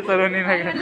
सरोनी नगर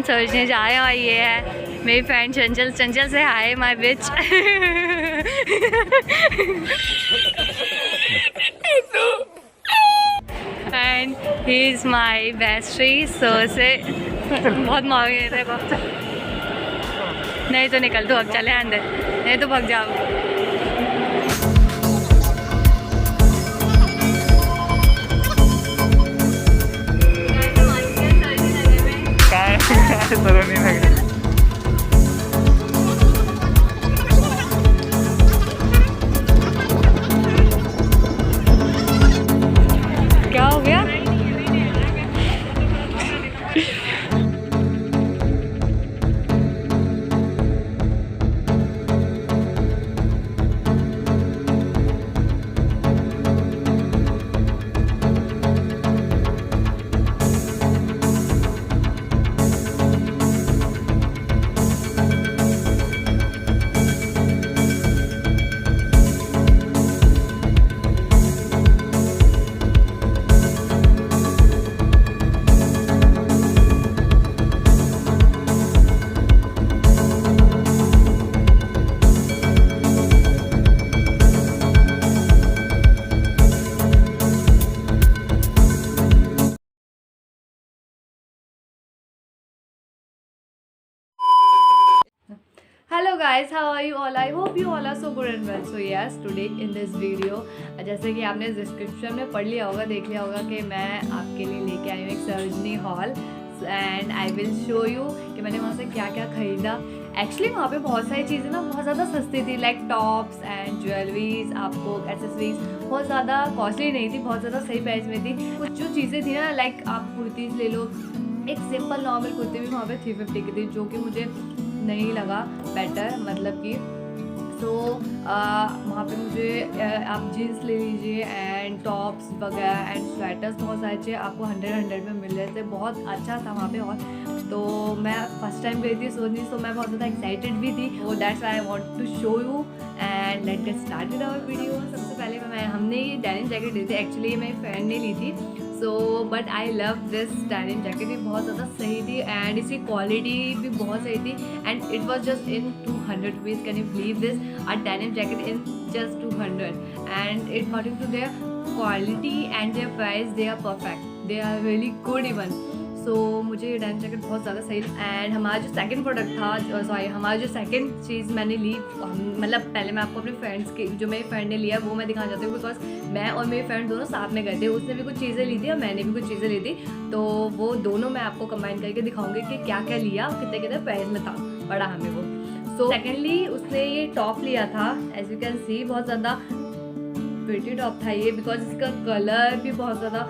सर्जने जा रहे हैं और ये है मेरी फ्रेंड चंचल। चंचल से hi my bitch. And he is my bestie. So से बहुत मांगे थे नहीं तो निकल तो अब चले अंदर, नहीं तो भाग जाओ। सरोनी नगर क्या हो गया? Hello guys, how are you all? I hope you all are so good and well. So yes, today in this video, जैसे कि आपने डिस्क्रिप्शन में पढ़ लिया होगा, देख लिया होगा कि मैं आपके लिए लेके आई हूँ एक Sarojini hall and I will show you कि मैंने वहाँ से क्या क्या ख़रीदा। एक्चुअली वहाँ पे बहुत सारी चीज़ें ना बहुत ज़्यादा सस्ती थी, लाइक टॉप्स एंड ज्वेलरीज, आपको एसेसरीज बहुत ज़्यादा कॉस्टली नहीं थी, बहुत ज़्यादा सही प्राइस में थी। कुछ जो चीज़ें थी ना, लाइक आप कुर्तीज़ ले लो, एक सिंपल नॉर्मल कुर्ती भी वहाँ पे 350 की थी, जो कि मुझे नहीं लगा बेटर, मतलब कि सो वहाँ पे मुझे आप जीन्स ले लीजिए एंड टॉप्स वगैरह एंड स्वेटर्स बहुत सारे चाहिए आपको 100 में मिल रहे थे, बहुत अच्छा था वहाँ पे। और तो मैं फर्स्ट टाइम गई थी सोचनी, तो मैं बहुत ज़्यादा एक्साइटेड भी थी, वो that's why I want to show you and let get start with our video. सबसे पहले हमने ये डेनिम जैकेट ली थी, एक्चुअली मेरी फ्रेंड ने ली थी, so but I love this denim jacket, भी बहुत ज़्यादा सही थी एंड इसकी क्वालिटी भी बहुत सही थी and it was just in 200 rupees. Can you believe this, a denim jacket in just 200 and it according to their quality and their price they are perfect, they are really good even. So मुझे ये denim jacket बहुत ज़्यादा सही and हमारा जो second product था, sorry हमारा जो सेकंड चीज़ मैंने ली, मतलब पहले मैं आपको अपने फ्रेंड्स की, जो मेरी फ्रेंड ने लिया वो मैं दिखाना चाहती हूँ, बिकॉज मैं और मेरी फ्रेंड दोनों साथ में गए थे, उसने भी कुछ चीज़ें ली थी और मैंने भी कुछ चीज़ें ली थी, तो वो दोनों मैं आपको कंबाइन करके दिखाऊंगी कि क्या क्या लिया, कितने कितने प्राइस में था, पड़ा हमें वो। सो सेकेंडली उसने ये टॉप लिया था, एज यू कैन सी बहुत ज़्यादा प्रिटी टॉप था ये, बिकॉज इसका कलर भी बहुत ज़्यादा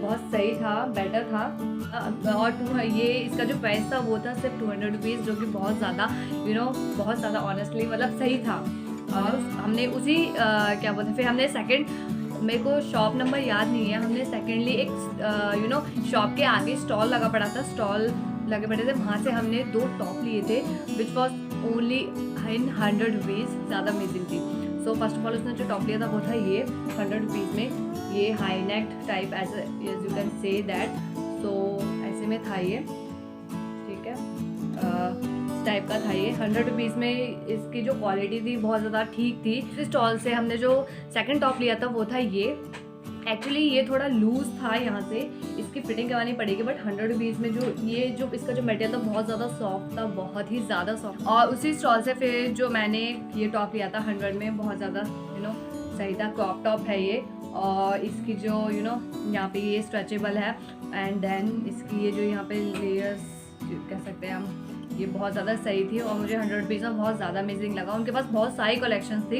बहुत सही था, बेटर था। और ये इसका जो प्राइस था वो था सिर्फ 200 रुपीज़, जो कि बहुत ज़्यादा बहुत ज़्यादा ऑनेस्टली मतलब सही था। और हमने उसी क्या बोलते हैं, फिर हमने सेकंड, मेरे को शॉप नंबर याद नहीं है, हमने सेकेंडली एक शॉप के आगे स्टॉल लगा पड़ा था, स्टॉल लगे पड़े थे, वहाँ से हमने 2 टॉप लिए थे which was only in 100 rupees, ज़्यादा अमेजिंग थी। सो फर्स्ट ऑफ ऑल उसने जो टॉप लिया था वो था ये 100 रुपीज़ में, ये high neck type as you can say that. So ऐसे में था ये, ठीक है, इस टाइप का था ये 100 रुपीज़ में। इसकी जो क्वालिटी थी बहुत ज़्यादा ठीक थी। इस स्टॉल से हमने जो सेकंड टॉप लिया था वो था ये। एक्चुअली ये थोड़ा लूज़ था, यहाँ से इसकी फिटिंग करवानी पड़ेगी, बट 100 रुपीज़ में जो इसका जो मटेरियल था बहुत ज़्यादा सॉफ्ट था, बहुत ही ज़्यादा सॉफ्ट। और उसी स्टॉल से फिर जो मैंने ये टॉप लिया था 100 में, बहुत ज़्यादा सही था। क्रॉप टॉप है ये, और इसकी जो यहाँ पे ये स्ट्रेचेबल है, एंड देन इसकी ये जो यहाँ पे लेयर्स कह सकते हैं हम, ये बहुत ज़्यादा सही थी और मुझे 100 रुपीज़ में बहुत ज़्यादा अमेजिंग लगा। उनके पास बहुत सारी कलेक्शंस थी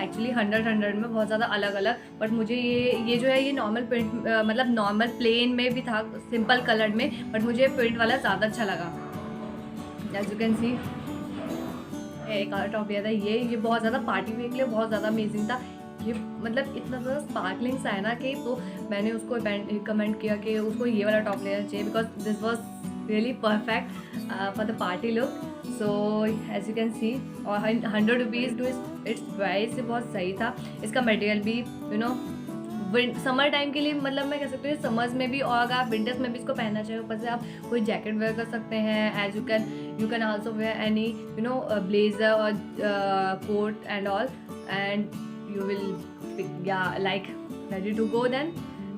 एक्चुअली 100 में, बहुत ज़्यादा अलग अलग, बट मुझे ये जो है ये नॉर्मल प्रिंट मतलब नॉर्मल प्लेन में भी था, सिंपल कलर में, बट मुझे प्रिंट वाला ज़्यादा अच्छा लगा। एज यू कैन सी एक और टॉप लिया था ये बहुत ज़्यादा पार्टी वेयर के लिए बहुत ज़्यादा अमेजिंग था। ये मतलब इतना ज़्यादा स्पार्कलिंग सा है ना कि तो मैंने उसको रिकमेंड किया कि उसको ये वाला टॉप लेना चाहिए, because this was really perfect for the party look. So as you can see, और 100 रुपीज़ टू इट्स प्राइस से बहुत सही था। इसका मटेरियल भी समर टाइम के लिए, मतलब मैं कह सकती हूँ समर्स में भी, और अगर आप विंटर्स में भी इसको पहनना चाहिए, ऊपर से आप कोई जैकेट वेयर कर सकते हैं। As you can also wear any blazer और coat and all, and you will like ready to go then।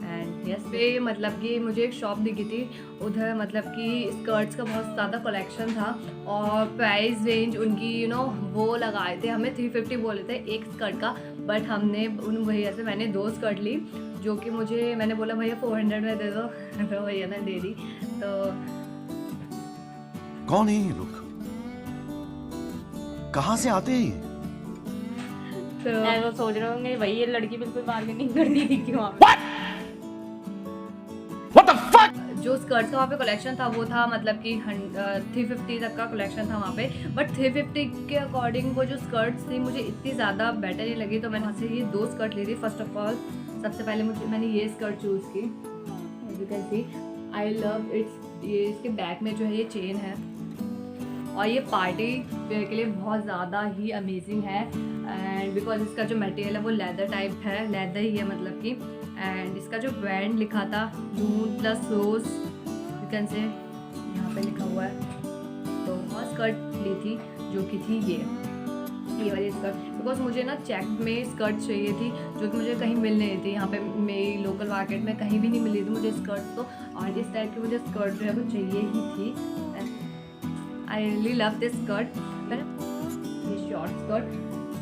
And yes पे मतलब कि मुझे एक शॉप दिखी थी उधर, मतलब कि स्कर्ट्स का बहुत ज़्यादा कलेक्शन था, और प्राइस रेंज उनकी वो लगाए थे, हमें 350 बोले थे एक स्कर्ट का, बट हमने उन भैया से मैंने 2 स्कर्ट ली, जो कि मैंने बोला भैया 400 में दे दो, तो भैया ने दे दी। तो कौन है ये लोग, कहाँ से आते हैं? मैं तो सोच रहा हूँ भाई ये लड़की बिल्कुल बार्गेनिंग करती थी क्यों वहाँ जो स्कर्ट्स का वहाँ पे कलेक्शन था वो था मतलब कि 350 तक का कलेक्शन था वहाँ पे, बट 350 के अकॉर्डिंग वो जो स्कर्ट्स थी मुझे इतनी ज़्यादा बेटर नहीं लगी, तो मैंने वहाँ से ये 2 स्कर्ट ली थी। फर्स्ट ऑफ ऑल सबसे पहले मैंने ये स्कर्ट चूज़ की, you can C I love it's. ये इसके बैक में जो है ये चेन है, और ये पार्टी वेयर के लिए बहुत ज़्यादा ही अमेजिंग है, एंड बिकॉज इसका जो मटेरियल है वो लेदर टाइप है, लेदर ही है मतलब कि, एंड इसका जो ब्रांड लिखा था moon plus rose, you can say यहाँ पे लिखा हुआ है। तो वहाँ स्कर्ट ली थी जो कि थी ये वाली स्कर्ट, बिकॉज मुझे ना चेक में स्कर्ट चाहिए थी, जो कि मुझे कहीं मिल नहीं थी, यहाँ पे मेरी लोकल मार्केट में कहीं भी नहीं मिली थी मुझे स्कर्ट। तो और इस टाइप की मुझे स्कर्ट जो है वो चाहिए ही थी। I really love this skirt. ये शॉर्ट स्कर्ट,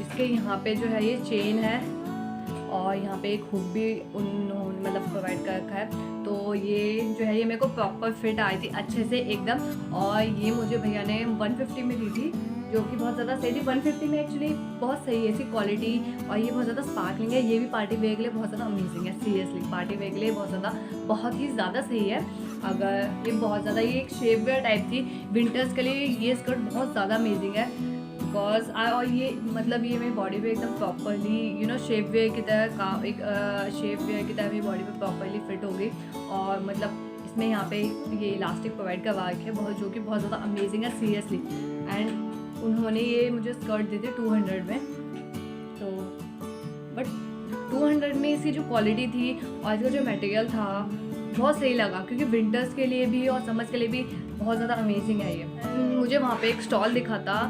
इसके यहाँ पे जो है ये चेन है, और यहाँ पे एक हुक भी उन्होंने मतलब प्रोवाइड कर रखा है। तो ये जो है ये मेरे को प्रॉपर फिट आई थी अच्छे से एकदम, और ये मुझे भैया ने 150 में दी थी, जो कि बहुत ज़्यादा सही थी। 150 में एक्चुअली बहुत सही है इसकी क्वालिटी, और ये बहुत ज़्यादा स्पार्कलिंग है। ये भी पार्टी वेयर के लिए बहुत ज़्यादा अमेजिंग है, सीरियसली पार्टी वेयर के लिए बहुत ही ज़्यादा सही है। अगर ये बहुत ज़्यादा ये एक शेप वेयर टाइप थी, विंटर्स के लिए ये स्कर्ट बहुत ज़्यादा अमेजिंग है, बिकॉज और ये मतलब ये मेरी बॉडी पे एकदम प्रॉपरली शेप वेयर की तरह एक शेप वेयर की तरह मेरी बॉडी पे प्रॉपरली फिट हो गई। और मतलब इसमें यहाँ पे ये इलास्टिक प्रोवाइड करवा रखे है बहुत, जो कि बहुत ज़्यादा अमेजिंग है सीरियसली। एंड उन्होंने ये मुझे स्कर्ट दी थी 200 में, तो बट 200 में इसकी जो क्वालिटी थी और इसका जो मटेरियल था बहुत सही लगा, क्योंकि विंटर्स के लिए भी और समर्स के लिए भी बहुत ज़्यादा अमेजिंग है ये। मुझे वहाँ पे एक स्टॉल दिखा था,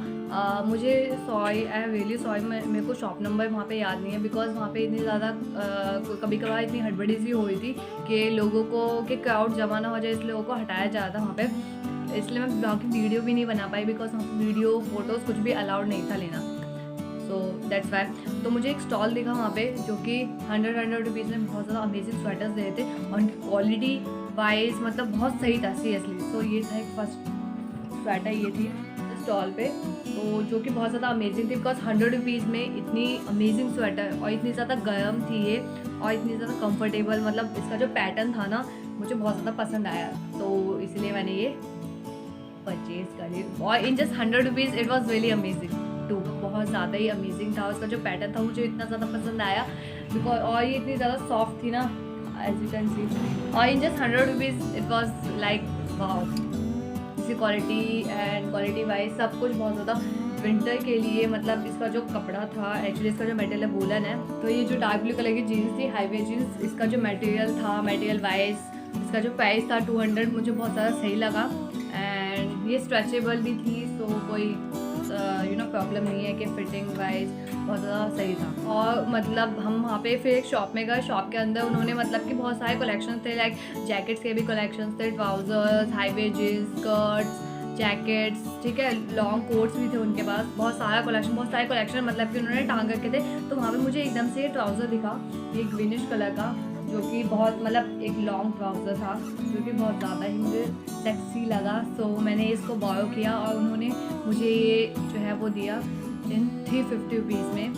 मुझे sorry I am really sorry, मेरे को शॉप नंबर वहाँ पे याद नहीं है, बिकॉज वहाँ पे इतनी ज़्यादा कभी कभार इतनी हड़बड़ी सी हुई थी कि लोगों को कि क्राउड जमा ना हो जाए, इसलिए लोगों को हटाया जा रहा था वहाँ पे, इसलिए मैं ब्लॉग की वीडियो भी नहीं बना पाई, बिकॉज वहाँ पर वीडियो फोटोज़ कुछ भी अलाउड नहीं था लेना। So that's why. तो मुझे एक स्टॉल दिखा वहाँ पे जो कि 100 रुपीज़ में बहुत ज़्यादा अमेजिंग स्वेटर्स दे रहे थे, और उनकी क्वालिटी वाइज मतलब बहुत सही था सीरियसली। सो ये था एक फर्स्ट स्वेटर, ये थी स्टॉल पे, तो जो कि बहुत ज़्यादा अमेजिंग थी बिकॉज 100 रुपीज़ में इतनी अमेजिंग स्वेटर और इतनी ज़्यादा गर्म थी ये और इतनी ज़्यादा कंफर्टेबल, मतलब इसका जो पैटर्न था ना मुझे बहुत ज़्यादा पसंद आया, तो इसलिए मैंने ये परचेज करी और in just 100 rupees it was really amazing too, बहुत ज़्यादा ही अमेजिंग था। उसका जो पैटर्न था मुझे इतना ज़्यादा पसंद आया बिकॉज और ये इतनी ज़्यादा सॉफ्ट थी ना एज यू कैन सी, और in just 100 rupees it was like wow. इसकी क्वालिटी एंड क्वालिटी वाइज सब कुछ बहुत ज़्यादा विंटर के लिए, मतलब इसका जो कपड़ा था एक्चुअली इसका जो मटेरियल है वूलन है, तो ये जो डार्क ब्लू कलर की जीन्स थी हाईवे जीन्स, इसका जो मटेरियल था मटेरियल वाइज इसका जो प्राइस था 200 मुझे बहुत ज़्यादा सही लगा एंड ये स्ट्रेचेबल भी थी, सो कोई प्रॉब्लम नहीं है कि फिटिंग वाइज बहुत ज़्यादा सही था। और मतलब हम वहाँ पे फिर एक शॉप में गए, शॉप के अंदर उन्होंने मतलब कि बहुत सारे कलेक्शन थे, लाइक जैकेट्स के भी कलेक्शन थे, trousers, highway jeans, skirts, jackets, ठीक है, लॉन्ग कोट्स भी थे उनके पास, बहुत सारे कलेक्शन मतलब कि उन्होंने टांग रखे थे। तो वहाँ पे मुझे एकदम से ये ट्राउज़र दिखा, ये ग्रीनिश कलर का, जो कि बहुत मतलब एक लॉन्ग ट्राउज़र था जो कि बहुत ज़्यादा ही मुझे सेक्सी लगा, सो मैंने इसको बॉरो किया और उन्होंने मुझे ये जो है वो दिया इन 350 रुपीज़ में,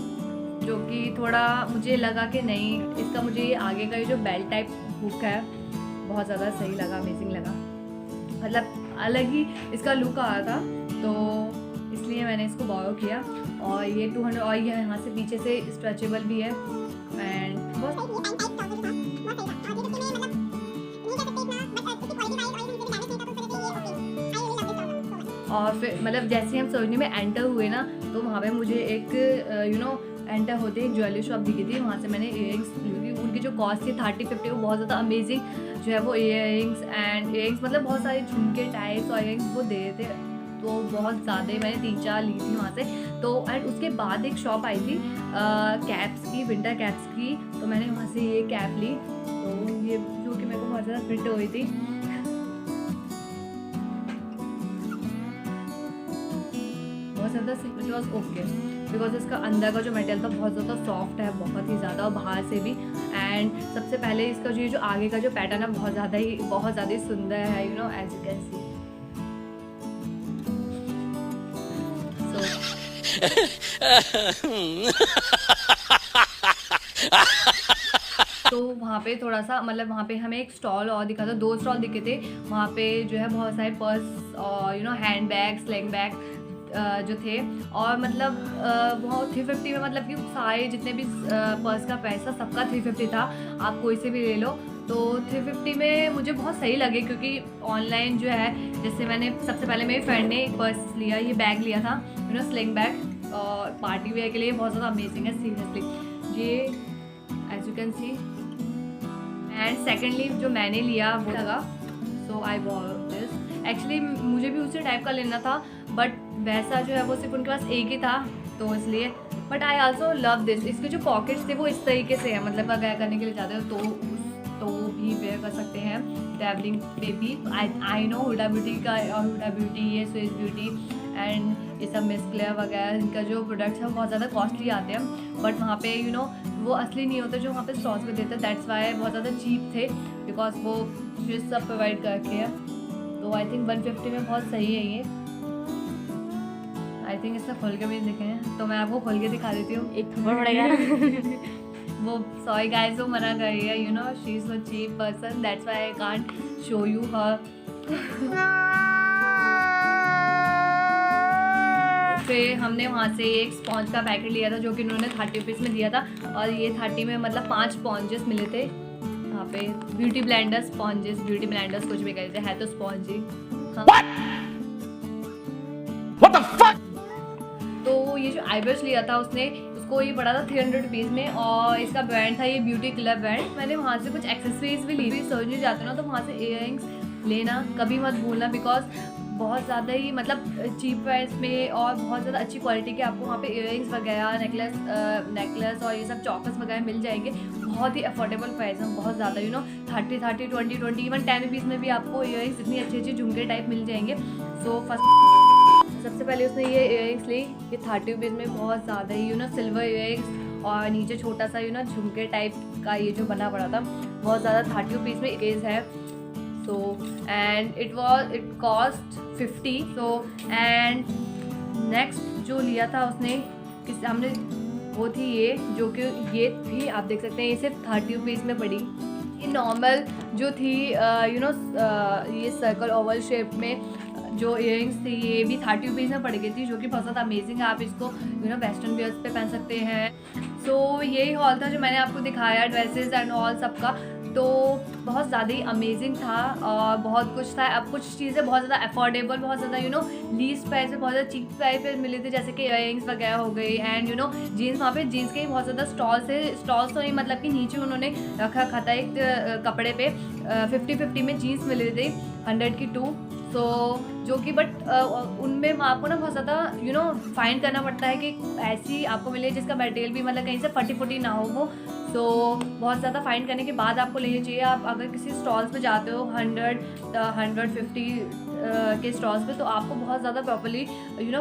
जो कि थोड़ा मुझे लगा कि नहीं, इसका मुझे ये आगे का ये जो बेल्ट टाइप हुक है बहुत ज़्यादा सही लगा, अमेजिंग लगा, मतलब अलग ही इसका लुक आ रहा था, तो इसलिए मैंने इसको बॉरो किया। और ये 200 और ये यहाँ से पीछे से स्ट्रेचेबल भी है एंड और फिर मतलब जैसे हम सरोजनी में एंटर हुए ना, तो वहाँ पे मुझे एक एंटर होते एक ज्वेलरी शॉप दिखी थी, वहाँ से मैंने इयरिंग्स ली थी, उनकी जो कॉस्ट थी 30-50, वो बहुत ज़्यादा अमेजिंग जो है वो इयरिंग्स मतलब बहुत सारे झुमके टाइप्स और इयरिंग्स वो दे रहे थे, तो बहुत ज़्यादा मैंने 3-4 ली थी वहाँ से। तो एंड उसके बाद एक शॉप आई थी कैप्स की, विंटर कैप्स की, तो मैंने वहाँ से ये कैप ली, तो ये जो कि मेरे को बहुत ज़्यादा फिट हुई थी, बहुत ज़्यादा इट वॉज ओके बिकॉज इसका अंदर का जो मटेरियल था बहुत ज़्यादा सॉफ्ट है, बहुत ही ज़्यादा, और बाहर से भी। एंड सबसे पहले इसका जो आगे का जो पैटर्न है बहुत ज़्यादा ही सुंदर है, एज यू कैन सी। तो वहाँ पे थोड़ा सा मतलब वहाँ पे हमें एक स्टॉल और दिखा था, 2 स्टॉल दिखे थे वहाँ पे, जो है बहुत सारे पर्स और हैंड बैग, स्लिंग बैग जो थे, और मतलब वो 350 में, मतलब कि सारे जितने भी पर्स का प्राइस था सबका 350 था, आप कोई से भी ले लो, तो 350 में मुझे बहुत सही लगे, क्योंकि ऑनलाइन जो है जैसे मैंने सबसे पहले मेरी फ्रेंड ने एक पर्स लिया, ये बैग लिया था स्लिंग बैग, और पार्टी वेयर के लिए बहुत ज़्यादा अमेजिंग है सीरियसली ये, as you can see. And secondly जो मैंने लिया वो लगा, so I bought this, actually मुझे भी उसी टाइप का लेना था, बट वैसा जो है वो सिर्फ उनके पास एक ही था, तो इसलिए, but I also love this, इसके जो पॉकेट्स थे वो इस तरीके से है, मतलब अगर करने के लिए चाहते हो तो भी वेयर कर सकते हैं ट्रैवलिंग पे भी। आई नो हुडा ब्यूटी का, और हुडा ब्यूटी, ये स्विस ब्यूटी एंड ये सब मिस क्लेयर वगैरह, इनका जो प्रोडक्ट्स हैं बहुत ज़्यादा कॉस्टली आते हैं, बट वहाँ पे वो असली नहीं होते जो वहाँ पे स्टॉल्स में देते हैं, दैट्स वाई बहुत ज़्यादा चीप थे, बिकॉज वो फिर सब प्रोवाइड करके है, तो आई थिंक 150 में बहुत सही है ये। आई थिंक इसने खोल के भी दिखे हैं, तो मैं आपको खोल के दिखा देती हूँ, एक थप्पड़ पड़ेगा। वो सॉरी गाइस, वो मना कर रही है, she is so cheap person, that's why I can't show you her. फिर हमने वहाँ से एक स्पॉन्ज का पैकेट लिया था, जो कि उन्होंने 30 रुपीज़ में दिया था, और ये 30 में मतलब 5 स्पॉन्जेस मिले थे यहाँ पे, beauty blenders, sponges, beauty blenders कुछ भी कहते हैं, है तो sponge he. What the fuck? तो ये जो आईब्रश लिया था उसने, उसको ये पड़ा था 300 रुपीज़ में, और इसका ब्रांड था ये ब्यूटी क्लब ब्रांड। मैंने वहाँ से कुछ एक्सेसरीज भी ली थी, सरोजनी जाते हो ना तो वहाँ से इयरिंग्स लेना कभी मत भूलना, बिकॉज बहुत ज़्यादा ही मतलब चीप प्राइस में और बहुत ज़्यादा अच्छी क्वालिटी के आपको वहाँ पे इयरिंग्स वगैरह, नेकलेस और ये सब चौकस वगैरह मिल जाएंगे, बहुत ही अफोर्डेबल प्राइस में, बहुत ज़्यादा 30, 20, इवन 10 रुपीज़ में भी आपको इयरिंग्स इतनी अच्छी झुमके टाइप मिल जाएंगे। सो सबसे पहले उसने ये इयरिंग्स ली, ये 30 रुपीज़ में बहुत ज़्यादा ही सिल्वर इयरिंग्स, और नीचे छोटा सा झुमके टाइप का ये जो बना पड़ा था, बहुत ज़्यादा 30 रुपीज़ में इयरिंग्स है। So and it cost 50, so and next जो लिया था उसने किस हमने वो थी ये, जो कि ये भी आप देख सकते हैं ये सिर्फ 30 रुपीज़ में पड़ी। ये नॉर्मल जो थी ये सर्कल ओवल शेप में जो इयरिंग्स थी ये भी 30 रुपीज़ में पड़ गई थी, जो कि बहुत ज़्यादा अमेजिंग है। आप इसको वेस्टर्न वेयर्स पे पहन सकते हैं। सो यही हॉल था जो मैंने आपको दिखाया ड्रेसेस एंड ऑल सबका। तो बहुत ज़्यादा ही अमेजिंग था और बहुत कुछ था। अब कुछ चीज़ें बहुत ज़्यादा अफोर्डेबल, बहुत ज़्यादा लीस्ट प्राइस पे, बहुत ज़्यादा चीप प्राइस पे मिली थी, जैसे कि इयरिंग्स वगैरह हो गई। एंड जीन्स, वहाँ पे जीन्स के ही बहुत ज़्यादा स्टॉल्स थे। स्टॉल्स तो नहीं, मतलब कि नीचे उन्होंने रखा था एक कपड़े पे 50-50 में जीन्स मिल रही थी 100 की 2। सो जो कि बट उनमें आपको ना बहुत ज़्यादा फाइंड करना पड़ता है कि ऐसी आपको मिले जिसका मटेरियल भी मतलब कहीं से फटी ना हो वो। तो बहुत ज़्यादा फाइंड करने के बाद आपको लेनी चाहिए। आप अगर किसी स्टॉल्स पे जाते हो 100-150 के स्टॉल्स पे, तो आपको बहुत ज़्यादा प्रॉपर्ली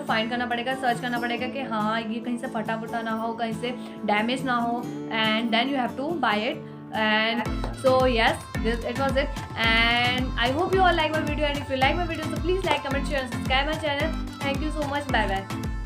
फाइंड करना पड़ेगा, सर्च करना पड़ेगा कि हाँ ये कहीं से फटा ना हो, कहीं से डैमेज ना हो, and then you have to buy it. And so yes, it was it, and I hope you all like my video, and if you like my video so please like, comment, share and subscribe my channel. Thank you so much. Bye bye.